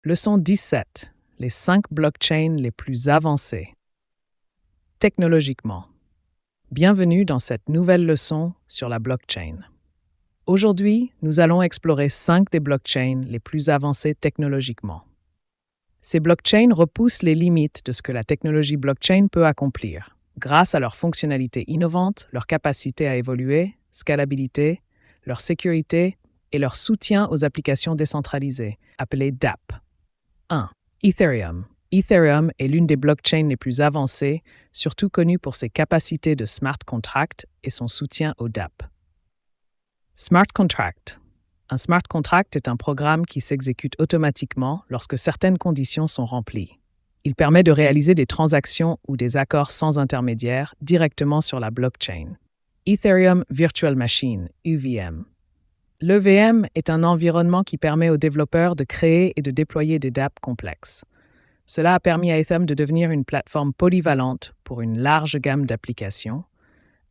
Leçon 17. Les 5 blockchains les plus avancées. Technologiquement. Bienvenue dans cette nouvelle leçon sur la blockchain. Aujourd'hui, nous allons explorer 5 des blockchains les plus avancées technologiquement. Ces blockchains repoussent les limites de ce que la technologie blockchain peut accomplir, grâce à leurs fonctionnalités innovantes, leur capacité à évoluer, scalabilité, leur sécurité et leur soutien aux applications décentralisées, appelées DApp. 1. Ethereum. Ethereum est l'une des blockchains les plus avancées, surtout connue pour ses capacités de smart contract et son soutien au DApp. Smart contract. Un smart contract est un programme qui s'exécute automatiquement lorsque certaines conditions sont remplies. Il permet de réaliser des transactions ou des accords sans intermédiaire directement sur la blockchain. Ethereum Virtual Machine, EVM. L'EVM est un environnement qui permet aux développeurs de créer et de déployer des dApps complexes. Cela a permis à Ethereum de devenir une plateforme polyvalente pour une large gamme d'applications,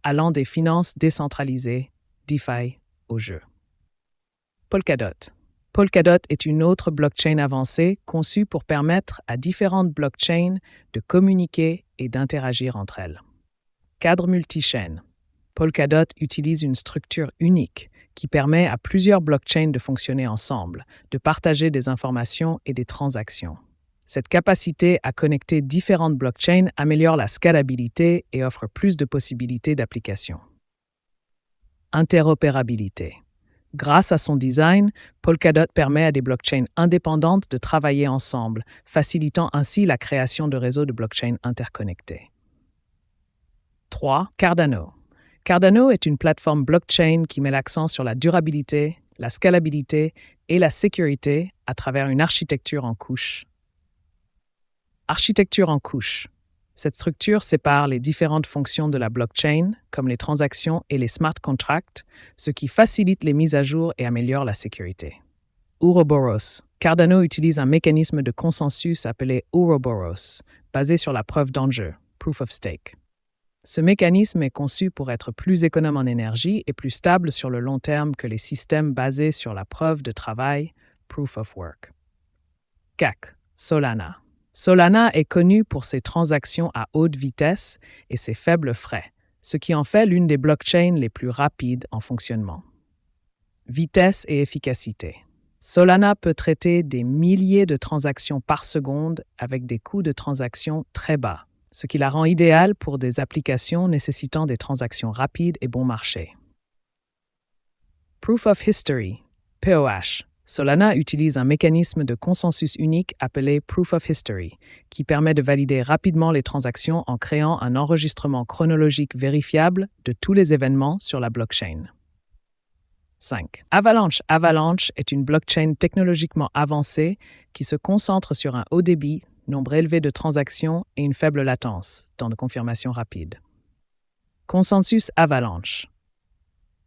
allant des finances décentralisées, DeFi, au jeu. Polkadot. Polkadot est une autre blockchain avancée conçue pour permettre à différentes blockchains de communiquer et d'interagir entre elles. Cadre multichaîne. Polkadot utilise une structure unique qui permet à plusieurs blockchains de fonctionner ensemble, de partager des informations et des transactions. Cette capacité à connecter différentes blockchains améliore la scalabilité et offre plus de possibilités d'application. Interopérabilité. Grâce à son design, Polkadot permet à des blockchains indépendantes de travailler ensemble, facilitant ainsi la création de réseaux de blockchains interconnectés. 3. Cardano. Cardano est une plateforme blockchain qui met l'accent sur la durabilité, la scalabilité et la sécurité à travers une architecture en couches. Architecture en couches. Cette structure sépare les différentes fonctions de la blockchain, comme les transactions et les smart contracts, ce qui facilite les mises à jour et améliore la sécurité. Ouroboros. Cardano utilise un mécanisme de consensus appelé Ouroboros, basé sur la preuve d'enjeu, Proof of Stake. Ce mécanisme est conçu pour être plus économe en énergie et plus stable sur le long terme que les systèmes basés sur la preuve de travail, Proof of Work. CAC, Solana. Solana est connu pour ses transactions à haute vitesse et ses faibles frais, ce qui en fait l'une des blockchains les plus rapides en fonctionnement. Vitesse et efficacité. Solana peut traiter des milliers de transactions par seconde avec des coûts de transaction très bas, ce qui la rend idéale pour des applications nécessitant des transactions rapides et bon marché. Proof of History, POH. Solana utilise un mécanisme de consensus unique appelé Proof of History, qui permet de valider rapidement les transactions en créant un enregistrement chronologique vérifiable de tous les événements sur la blockchain. 5. Avalanche. Avalanche est une blockchain technologiquement avancée qui se concentre sur un haut débit, nombre élevé de transactions et une faible latence, temps de confirmation rapide. Consensus Avalanche.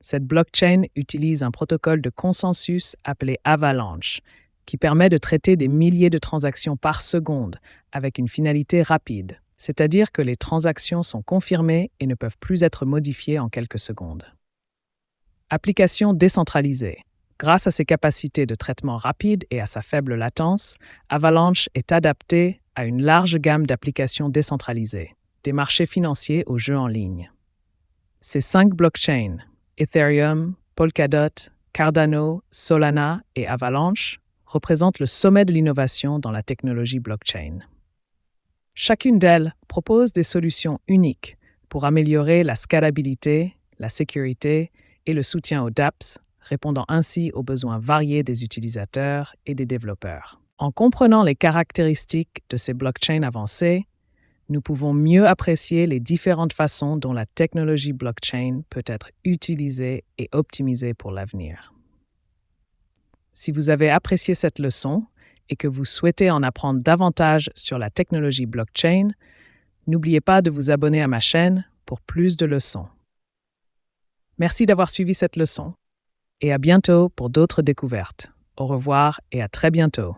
Cette blockchain utilise un protocole de consensus appelé Avalanche, qui permet de traiter des milliers de transactions par seconde avec une finalité rapide, c'est-à-dire que les transactions sont confirmées et ne peuvent plus être modifiées en quelques secondes. Application décentralisée. Grâce à ses capacités de traitement rapide et à sa faible latence, Avalanche est adapté à une large gamme d'applications décentralisées, des marchés financiers aux jeux en ligne. Ces 5 blockchains, Ethereum, Polkadot, Cardano, Solana et Avalanche, représentent le sommet de l'innovation dans la technologie blockchain. Chacune d'elles propose des solutions uniques pour améliorer la scalabilité, la sécurité et le soutien aux dApps, répondant ainsi aux besoins variés des utilisateurs et des développeurs. En comprenant les caractéristiques de ces blockchains avancées, nous pouvons mieux apprécier les différentes façons dont la technologie blockchain peut être utilisée et optimisée pour l'avenir. Si vous avez apprécié cette leçon et que vous souhaitez en apprendre davantage sur la technologie blockchain, n'oubliez pas de vous abonner à ma chaîne pour plus de leçons. Merci d'avoir suivi cette leçon et à bientôt pour d'autres découvertes. Au revoir et à très bientôt.